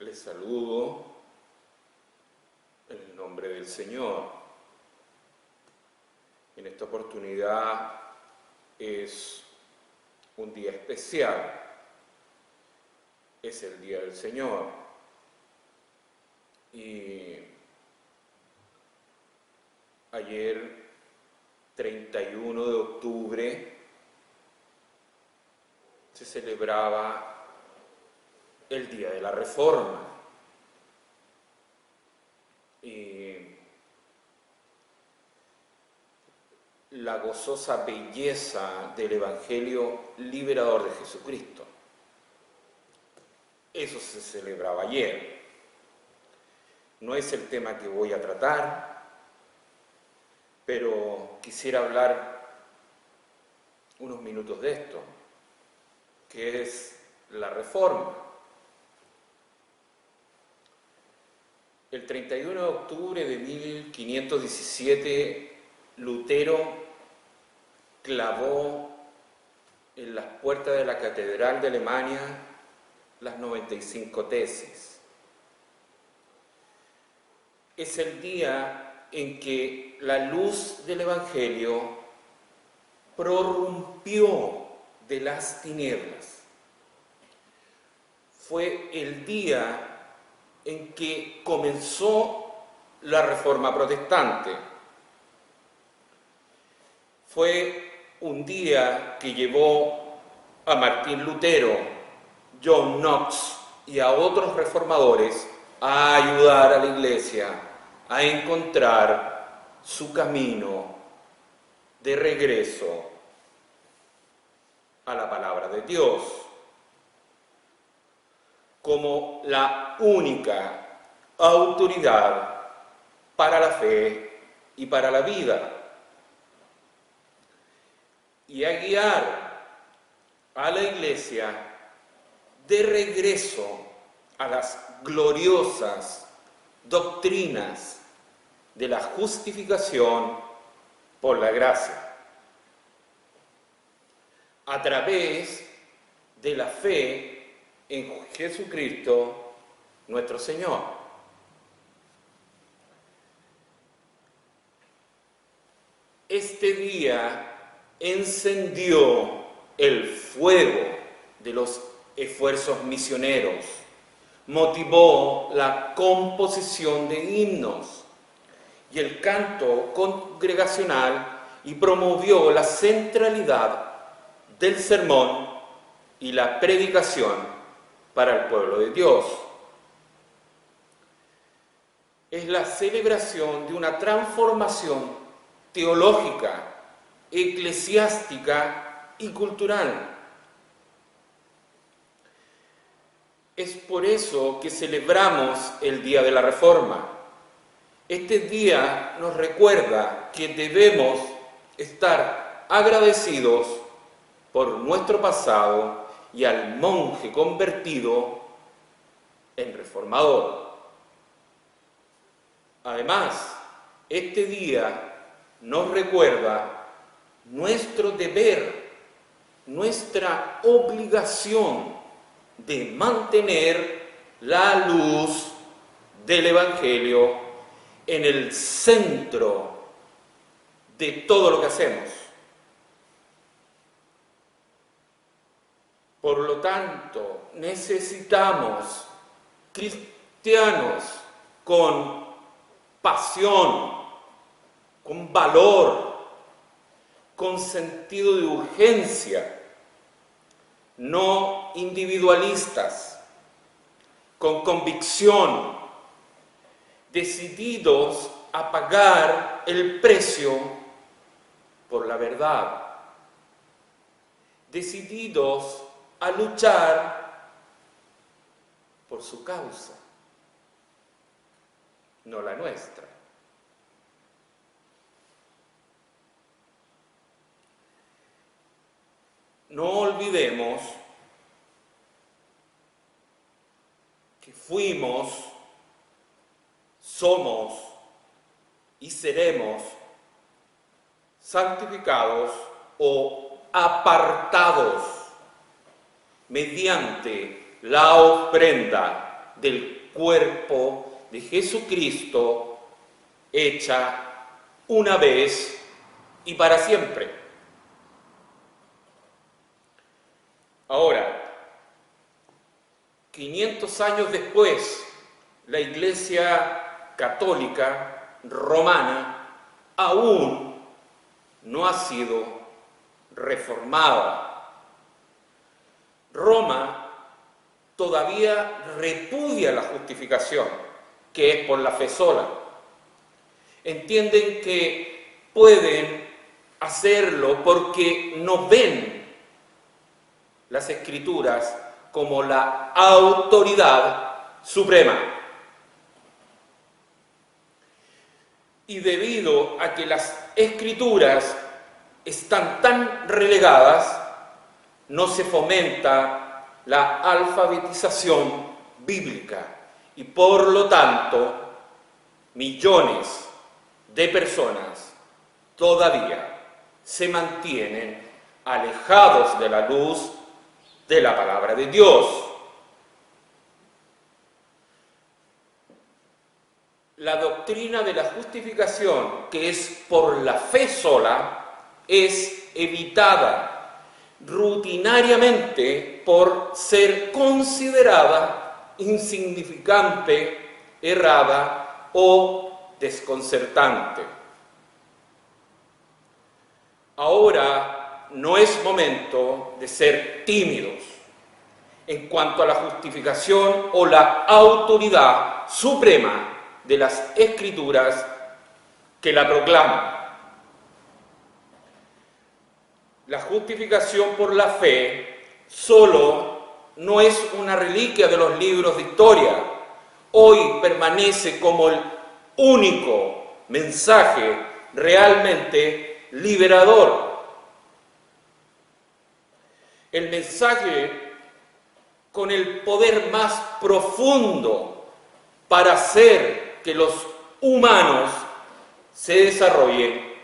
Les saludo en el nombre del Señor. En esta oportunidad es un día especial. Es el Día del Señor. Y ayer, 31 de octubre, se celebraba el Día de la Reforma. Y la gozosa belleza del Evangelio liberador de Jesucristo. Eso se celebraba ayer. No es el tema que voy a tratar, pero quisiera hablar unos minutos de esto, que es la Reforma. El 31 de octubre de 1517, Lutero clavó en las puertas de la Catedral de Alemania las 95 tesis. Es el día en que la luz del Evangelio prorrumpió de las tinieblas. Fue el día en que comenzó la Reforma Protestante. Fue un día que llevó a Martín Lutero, John Knox y a otros reformadores a ayudar a la Iglesia a encontrar su camino de regreso a la palabra de Dios como la única autoridad para la fe y para la vida, y a guiar a la Iglesia de regreso a las gloriosas doctrinas de la justificación por la gracia, a través de la fe en Jesucristo nuestro Señor. Este día encendió el fuego de los esfuerzos misioneros, motivó la composición de himnos y el canto congregacional y promovió la centralidad del sermón y la predicación para el pueblo de Dios. Es la celebración de una transformación teológica, eclesiástica y cultural. Es por eso que celebramos el Día de la Reforma. Este día nos recuerda que debemos estar agradecidos por nuestro pasado y al monje convertido en reformador. Además, este día nos recuerda nuestro deber, nuestra obligación de mantener la luz del Evangelio en el centro de todo lo que hacemos. Por lo tanto, necesitamos cristianos con pasión, con valor, con sentido de urgencia, no individualistas, con convicción, decididos a pagar el precio por la verdad, decididos a luchar por su causa, no la nuestra. No olvidemos que fuimos, somos y seremos santificados o apartados mediante la ofrenda del cuerpo de Jesucristo hecha una vez y para siempre. Ahora, 500 años después, la Iglesia Católica Romana aún no ha sido reformada. Roma todavía repudia la justificación, que es por la fe sola. Entienden que pueden hacerlo porque no ven las Escrituras como la autoridad suprema. Y debido a que las Escrituras están tan relegadas, no se fomenta la alfabetización bíblica y por lo tanto millones de personas todavía se mantienen alejados de la luz de la palabra de Dios. La doctrina de la justificación, que es por la fe sola, es evitada rutinariamente por ser considerada insignificante, errada o desconcertante. Ahora no es momento de ser tímidos en cuanto a la justificación o la autoridad suprema de las Escrituras que la proclaman. La justificación por la fe solo no es una reliquia de los libros de historia. Hoy permanece como el único mensaje realmente liberador. El mensaje con el poder más profundo para hacer que los humanos se desarrollen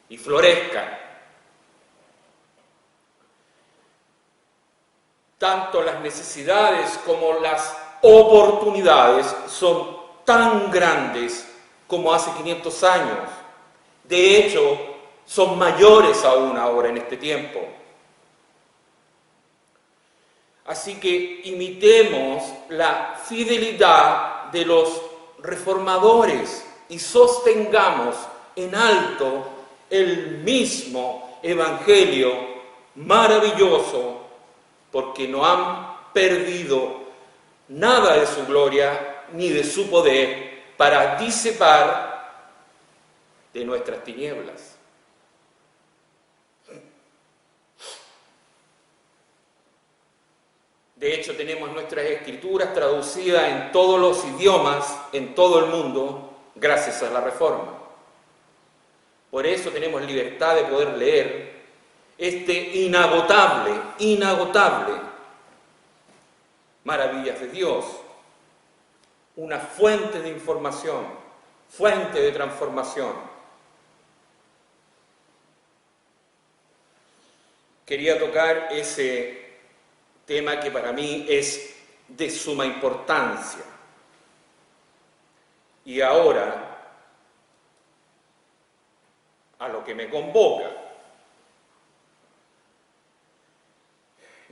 y florezcan. Tanto las necesidades como las oportunidades son tan grandes como hace 500 años. De hecho, son mayores aún ahora en este tiempo. Así que imitemos la fidelidad de los reformadores y sostengamos en alto el mismo evangelio maravilloso, porque no han perdido nada de su gloria ni de su poder para disipar de nuestras tinieblas. De hecho, tenemos nuestras Escrituras traducidas en todos los idiomas, en todo el mundo, gracias a la Reforma. Por eso tenemos libertad de poder leer este inagotable maravillas de Dios, una fuente de información, fuente de transformación. Quería tocar ese tema que para mí es de suma importancia. Y ahora, a lo que me convoca.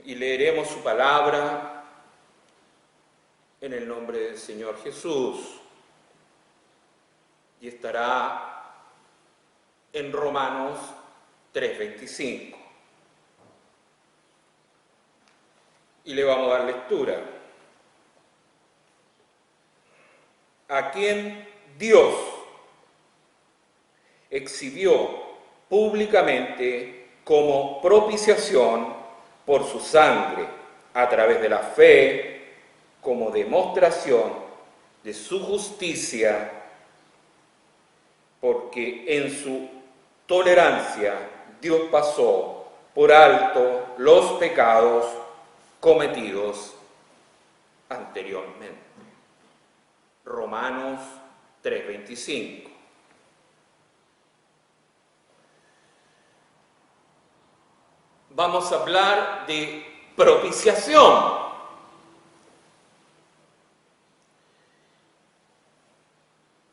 Y leeremos su palabra en el nombre del Señor Jesús. Y estará en Romanos 3:25. Y le vamos a dar lectura. A quien Dios exhibió públicamente como propiciación por su sangre, a través de la fe, como demostración de su justicia, porque en su tolerancia Dios pasó por alto los pecados cometidos anteriormente. Romanos 3:25. Vamos a hablar de propiciación.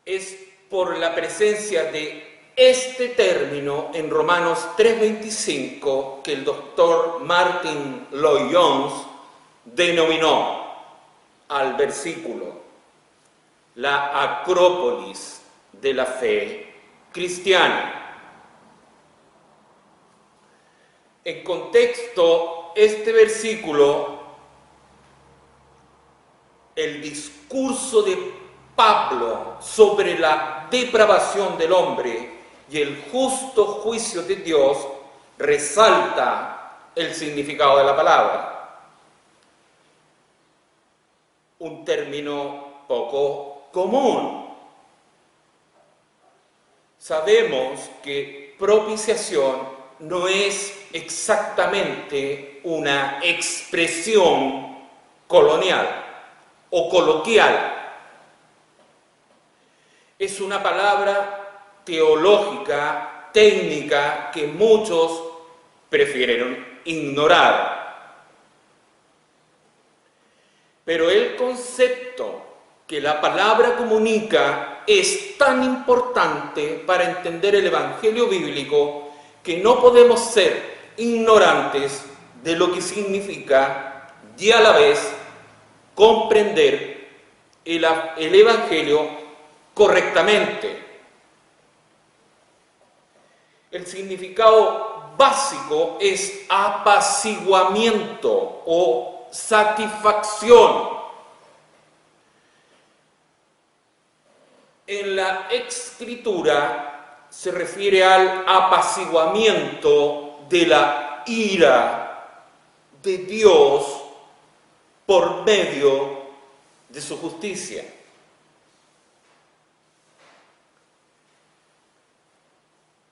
es por la presencia de este término en Romanos 3:25 que el doctor Martin Lloyd-Jones denominó al versículo la acrópolis de la fe cristiana. En contexto, este versículo, el discurso de Pablo sobre la depravación del hombre y el justo juicio de Dios, resalta el significado de la palabra. Un término poco común. Sabemos que propiciación no es exactamente una expresión colonial o coloquial. Es una palabra teológica, técnica, que muchos prefieren ignorar. Pero el concepto que la palabra comunica es tan importante para entender el Evangelio bíblico que no podemos ser ignorantes de lo que significa y a la vez comprender el Evangelio correctamente. El significado básico es apaciguamiento o satisfacción. En la Escritura se refiere al apaciguamiento de la ira de Dios por medio de su justicia.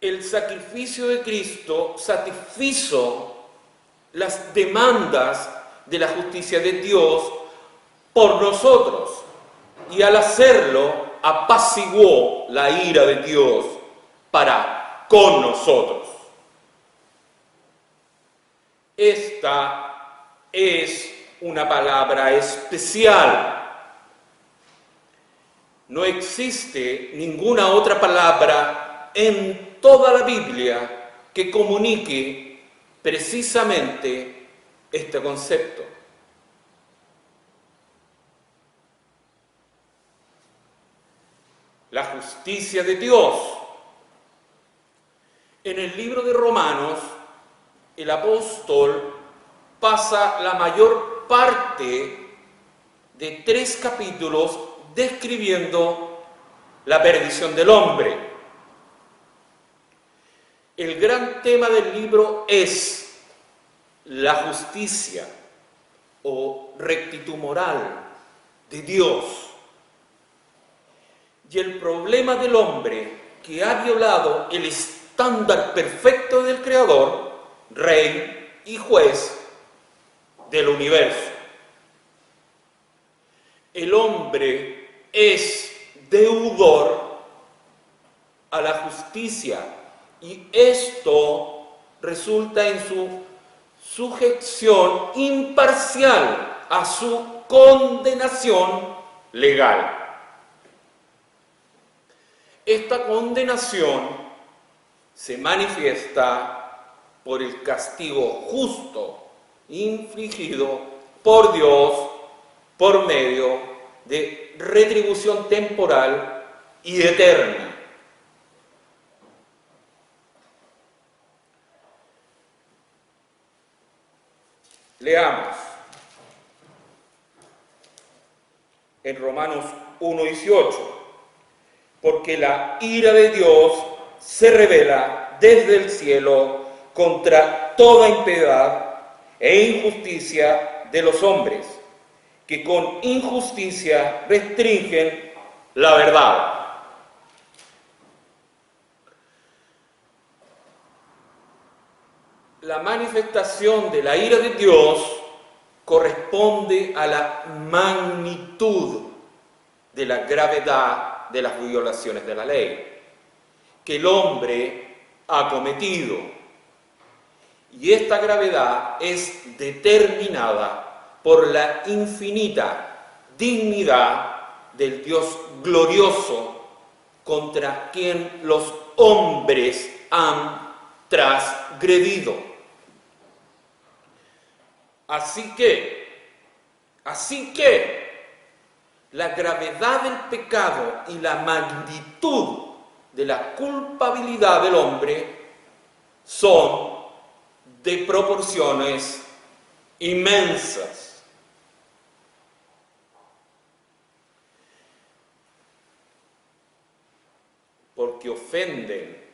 El sacrificio de Cristo satisfizo las demandas de la justicia de Dios por nosotros, y al hacerlo apaciguó la ira de Dios para con nosotros. Esta es una palabra especial. No existe ninguna otra palabra en toda la Biblia que comunique precisamente este concepto. La justicia de Dios. En el libro de Romanos, el apóstol pasa la mayor parte de 3 capítulos describiendo la perdición del hombre. El gran tema del libro es la justicia o rectitud moral de Dios. Y el problema del hombre que ha violado el estándar perfecto del Creador, Rey y Juez del universo. El hombre es deudor a la justicia y esto resulta en su sujeción imparcial a su condenación legal. Esta condenación se manifiesta por el castigo justo infligido por Dios por medio de retribución temporal y eterna. Leamos en Romanos 1:18. Porque la ira de Dios se revela desde el cielo contra toda impiedad e injusticia de los hombres, que con injusticia restringen la verdad. La manifestación de la ira de Dios corresponde a la magnitud de la gravedad de las violaciones de la ley que el hombre ha cometido. Y esta gravedad es determinada por la infinita dignidad del Dios glorioso contra quien los hombres han transgredido. Así que, la gravedad del pecado y la magnitud de la culpabilidad del hombre son de proporciones inmensas. Porque ofenden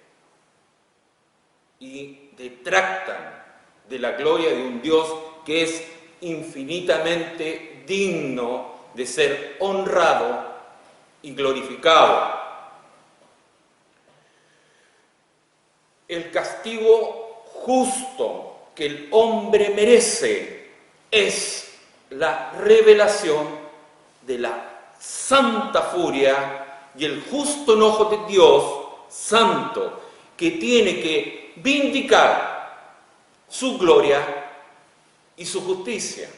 y detractan de la gloria de un Dios que es infinitamente digno de ser honrado y glorificado. El castigo justo que el hombre merece es la revelación de la santa furia y el justo enojo de Dios santo, que tiene que vindicar su gloria y su justicia.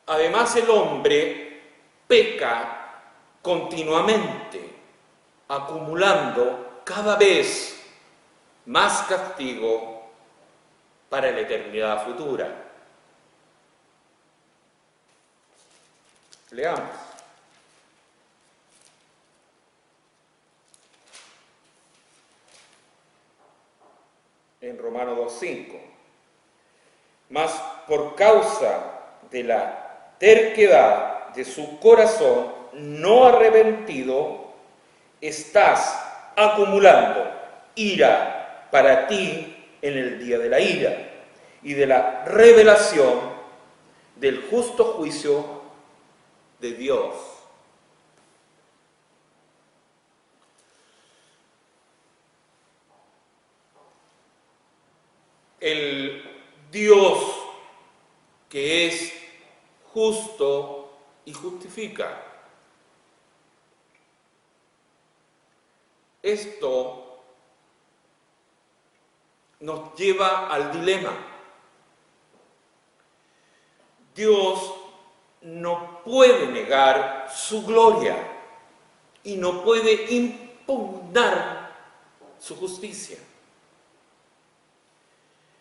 Además, el hombre peca continuamente, acumulando cada vez más castigo para la eternidad futura. Leamos. En Romanos 2:5. Mas por causa de la terquedad de su corazón no arrepentido, estás acumulando ira para ti en el día de la ira y de la revelación del justo juicio de Dios. El Dios que es justo y justifica. Esto nos lleva al dilema. Dios no puede negar su gloria y no puede impugnar su justicia.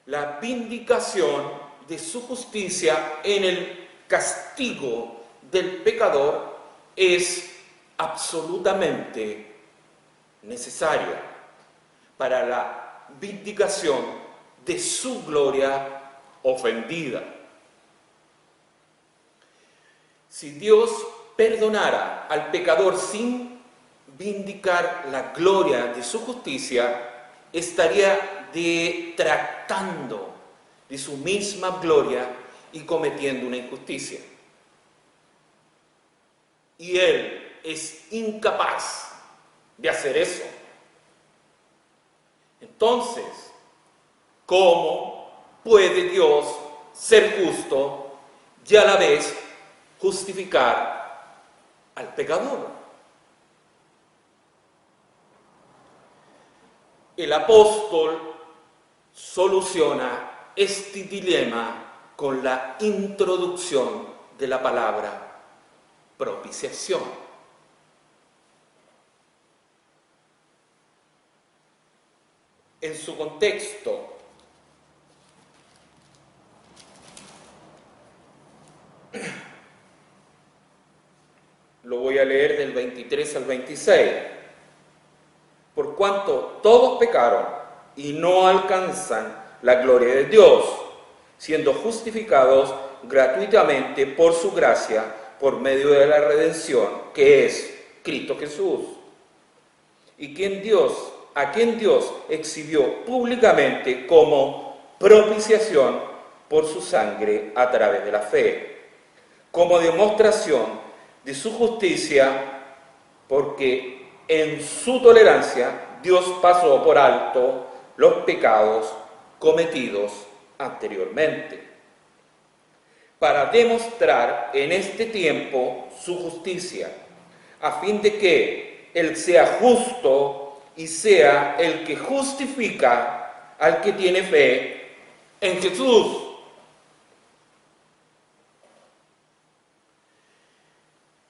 La vindicación de su justicia en el castigo del pecador es absolutamente necesaria para la vindicación de su gloria ofendida. Si Dios perdonara al pecador sin vindicar la gloria de su justicia, estaría detractando de su misma gloria y cometiendo una injusticia. Y Él es incapaz de hacer eso. Entonces, ¿cómo puede Dios ser justo y a la vez justificar al pecador? El apóstol soluciona este dilema con la introducción de la palabra propiciación. En su contexto, lo voy a leer del 23 al 26. Por cuanto todos pecaron y no alcanzan la gloria de Dios, siendo justificados gratuitamente por su gracia, por medio de la redención, que es Cristo Jesús, y a quien Dios exhibió públicamente como propiciación por su sangre a través de la fe, como demostración de su justicia, porque en su tolerancia Dios pasó por alto los pecados cometidos anteriormente, para demostrar en este tiempo su justicia, a fin de que Él sea justo y sea el que justifica al que tiene fe en Jesús.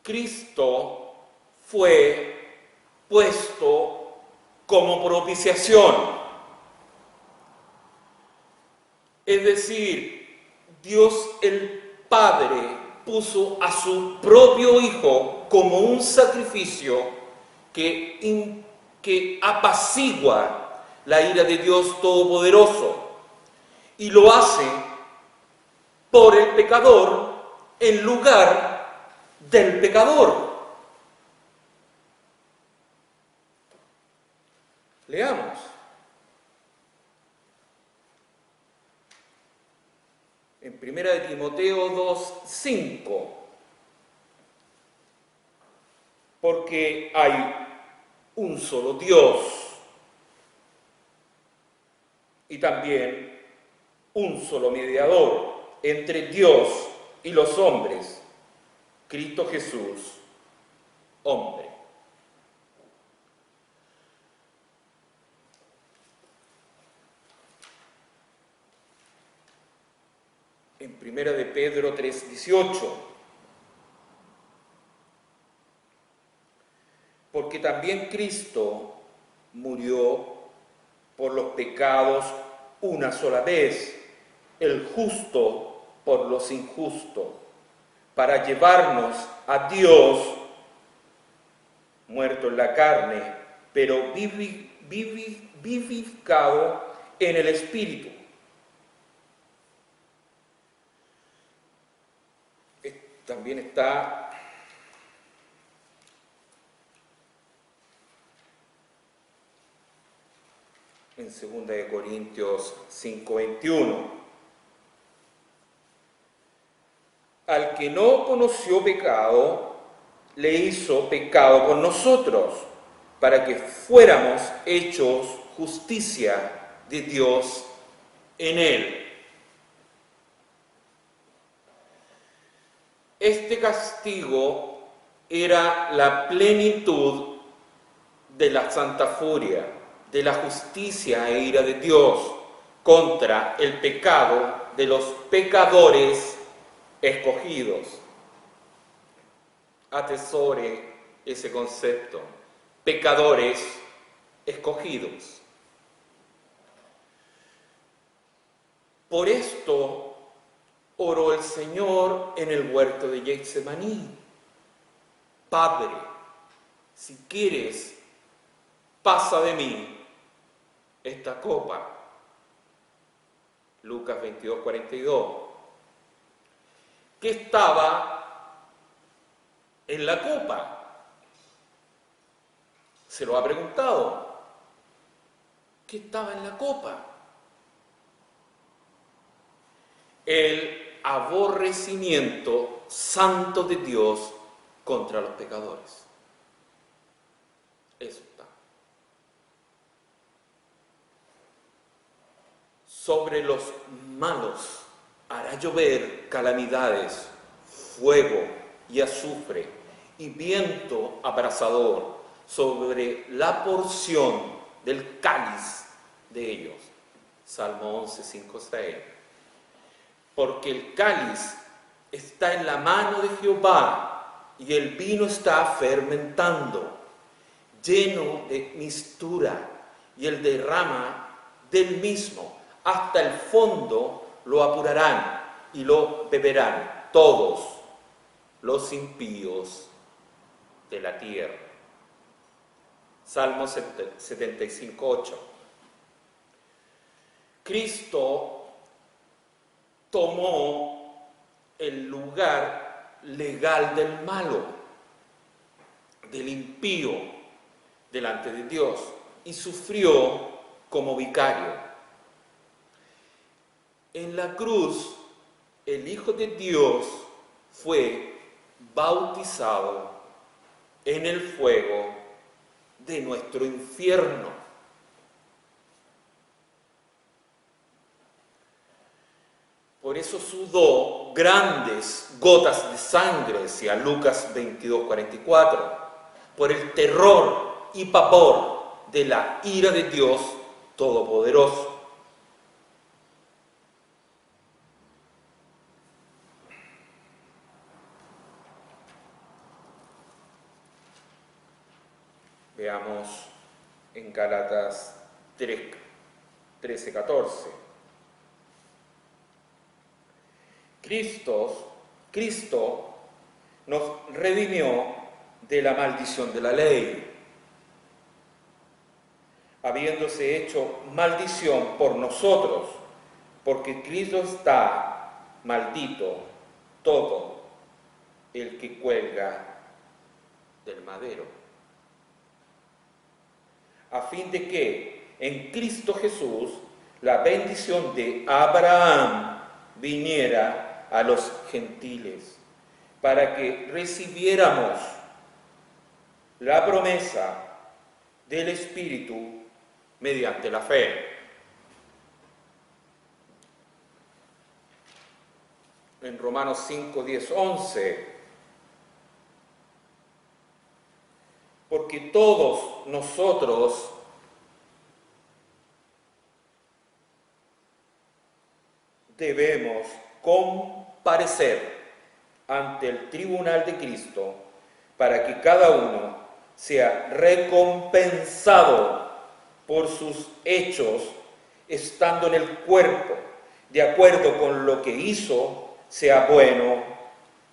Cristo fue puesto como propiciación. Es decir, Dios el Padre puso a su propio Hijo como un sacrificio que apacigua la ira de Dios Todopoderoso, y lo hace por el pecador en lugar del pecador. Leamos. En 1 de Timoteo 2:5, porque hay un solo Dios y también un solo mediador entre Dios y los hombres, Cristo Jesús, hombre. En 1 de Pedro 3:18, porque también Cristo murió por los pecados una sola vez, el justo por los injustos, para llevarnos a Dios, muerto en la carne, pero vivificado en el Espíritu. También está en 2 de Corintios 5:21. Al que no conoció pecado, le hizo pecado con nosotros, para que fuéramos hechos justicia de Dios en él. Este castigo era la plenitud de la santa furia, de la justicia e ira de Dios contra el pecado de los pecadores escogidos. Atesore ese concepto, pecadores escogidos. Por esto oró el Señor en el huerto de Getsemaní: Padre, si quieres, pasa de mí esta copa. Lucas 22:42. ¿Qué estaba en la copa? ¿Se lo ha preguntado? ¿Qué estaba en la copa? El aborrecimiento santo de Dios contra los pecadores. Eso está. Sobre los malos hará llover calamidades, fuego y azufre y viento abrasador sobre la porción del cáliz de ellos. Salmo 11, 5, 6. Porque el cáliz está en la mano de Jehová y el vino está fermentando, lleno de mistura, y el derrama del mismo hasta el fondo lo apurarán y lo beberán todos los impíos de la tierra. Salmo 75, 8. Cristo tomó el lugar legal del malo, del impío, delante de Dios, y sufrió como vicario. En la cruz, el Hijo de Dios fue bautizado en el fuego de nuestro infierno. Por eso sudó grandes gotas de sangre, decía Lucas 22:44, por el terror y pavor de la ira de Dios Todopoderoso. Veamos en Gálatas 13, 14. Cristo nos redimió de la maldición de la ley, habiéndose hecho maldición por nosotros, porque Cristo está maldito todo el que cuelga del madero, a fin de que en Cristo Jesús la bendición de Abraham viniera a los gentiles, para que recibiéramos la promesa del Espíritu mediante la fe. En Romanos 5, 10, 11, porque todos nosotros debemos comparecer ante el tribunal de Cristo para que cada uno sea recompensado por sus hechos estando en el cuerpo, de acuerdo con lo que hizo, sea bueno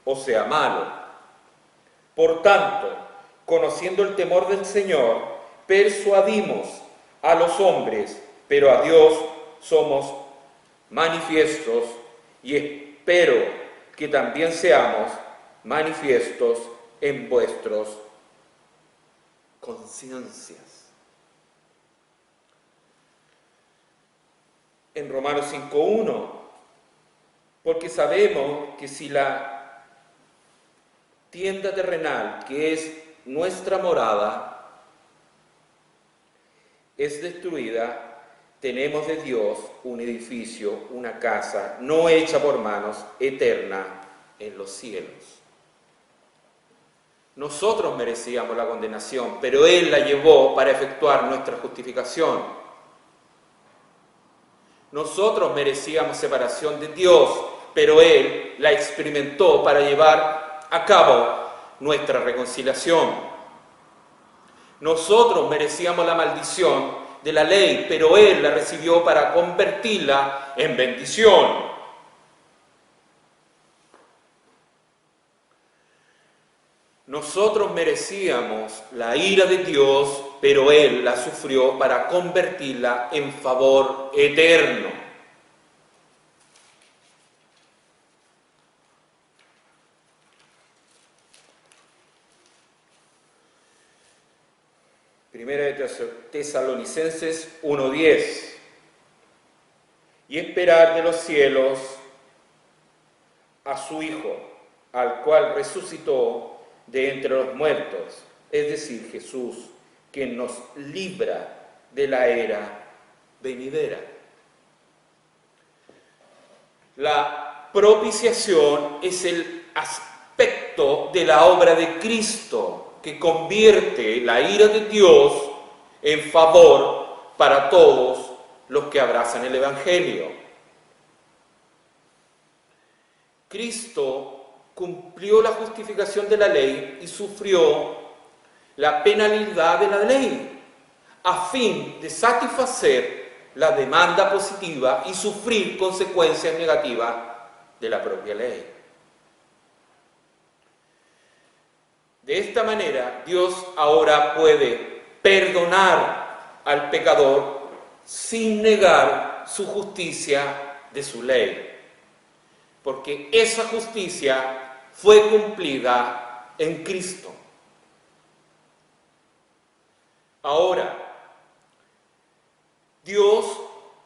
o sea malo. Por tanto, conociendo el temor del Señor, persuadimos a los hombres, pero a Dios somos manifiestos, y espero que también seamos manifiestos en vuestras conciencias. En Romanos 5:1, porque sabemos que si la tienda terrenal, que es nuestra morada, es destruida, tenemos de Dios un edificio, una casa, no hecha por manos, eterna en los cielos. Nosotros merecíamos la condenación, pero Él la llevó para efectuar nuestra justificación. Nosotros merecíamos separación de Dios, pero Él la experimentó para llevar a cabo nuestra reconciliación. Nosotros merecíamos la maldición de la ley, pero Él la recibió para convertirla en bendición. Nosotros merecíamos la ira de Dios, pero Él la sufrió para convertirla en favor eterno. Primera de Tesalonicenses 1:10. Y esperar de los cielos a su Hijo, al cual resucitó de entre los muertos, es decir, Jesús, quien nos libra de la era venidera. La propiciación es el aspecto de la obra de Cristo que convierte la ira de Dios en favor para todos los que abrazan el Evangelio. Cristo cumplió la justificación de la ley y sufrió la penalidad de la ley a fin de satisfacer la demanda positiva y sufrir consecuencias negativas de la propia ley. De esta manera, Dios ahora puede perdonar al pecador sin negar su justicia de su ley, porque esa justicia fue cumplida en Cristo. Ahora, Dios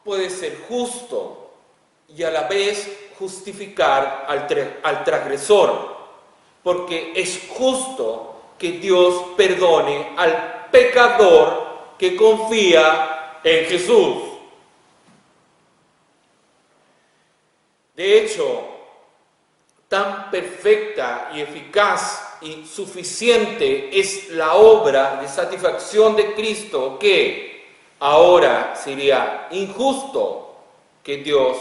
puede ser justo y a la vez justificar al transgresor, porque es justo que Dios perdone al pecador que confía en Jesús. De hecho, tan perfecta y eficaz y suficiente es la obra de satisfacción de Cristo que ahora sería injusto que Dios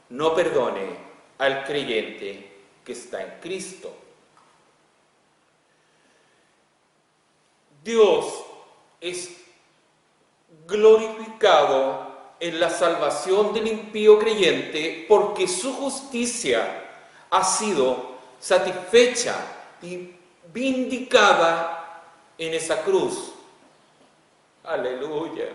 no perdone al creyente que está en Cristo. Dios es glorificado en la salvación del impío creyente porque su justicia ha sido satisfecha y vindicada en esa cruz. Aleluya.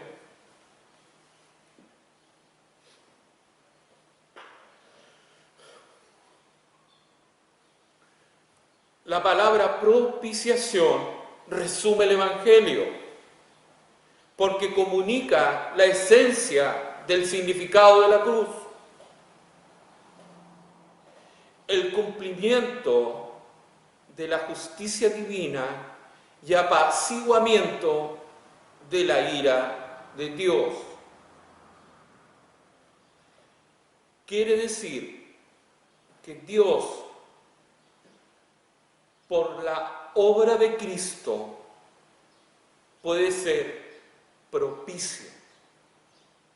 La palabra propiciación resume el Evangelio, porque comunica la esencia del significado de la cruz. El cumplimiento de la justicia divina y apaciguamiento de la ira de Dios. Quiere decir que Dios, por la obra de Cristo, puede ser propicio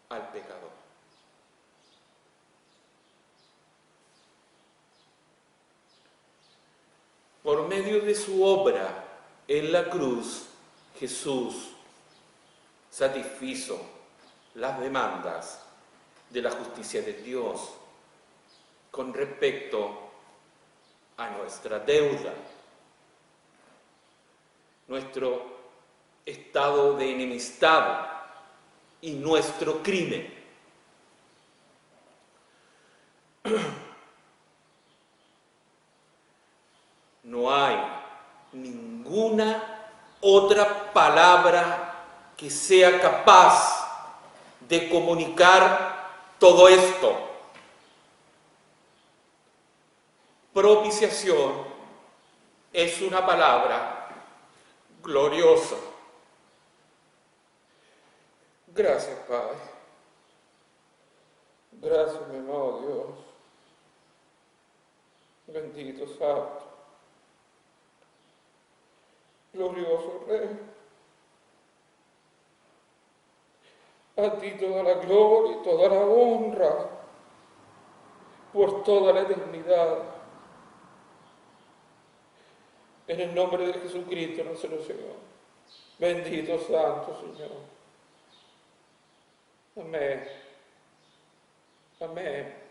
al pecador. Por medio de su obra en la cruz, Jesús satisfizo las demandas de la justicia de Dios con respecto a nuestra deuda, nuestro estado de enemistad y nuestro crimen. No hay ninguna otra palabra que sea capaz de comunicar todo esto. Propiciación es una palabra gloriosa. Gracias, Padre. Gracias, mi amado Dios. Bendito Santo. Glorioso Rey. A ti toda la gloria y toda la honra por toda la eternidad. En el nombre de Jesucristo nuestro Señor. Bendito Santo Señor. Amén. Amén.